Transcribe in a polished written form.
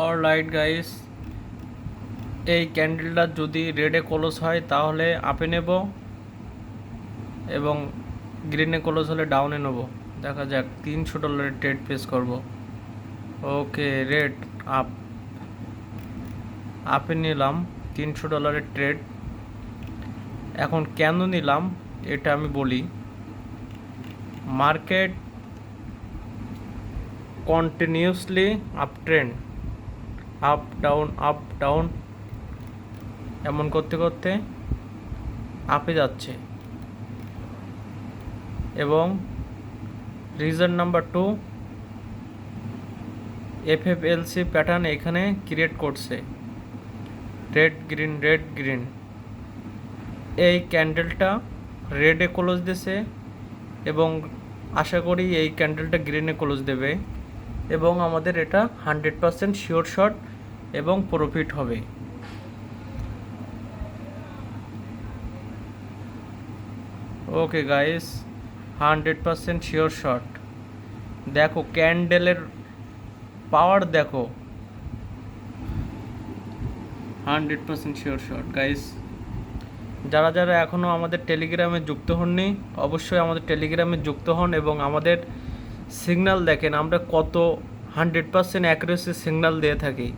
Alright guys, এই ক্যান্ডেলটা যদি রেডে ক্লোজ হয় তাহলে আপে নেব এবং গ্রিনে ক্লোজ হলে ডাউনে নেব। দেখা যাক, $300 ট্রেড পেস করব। ওকে, রেড আপ, আপে নিলাম $300 ট্রেড। এখন কেন নিলাম এটা আমি বলি। Market continuously up trend, up down এমন করতে করতে আপে যাচ্ছে এবং রিজন নাম্বার 2, এফএফএলসি প্যাটার্ন এখানে ক্রিয়েট করছে, রেড গ্রিন। এই ক্যান্ডেলটা রেডে ক্লোজ দিছে এবং আশা করি এই ক্যান্ডেলটা গ্রিনে ক্লোজ দেবে এবং আমাদের এটা 100% শিওর শট এবং প্রফিট হবে। Okay guys, 100% sure shot. দেখো ক্যান্ডেলের পাওয়ার, দেখো 100% শিওর শট গাইস। যারা যারা এখনও আমাদের টেলিগ্রামে যুক্ত হননি, অবশ্যই আমাদের টেলিগ্রামে যুক্ত হন এবং আমাদের সিগন্যাল দেখেন আমরা কত 100% অ্যাকুরেসি সিগন্যাল দিয়ে থাকি।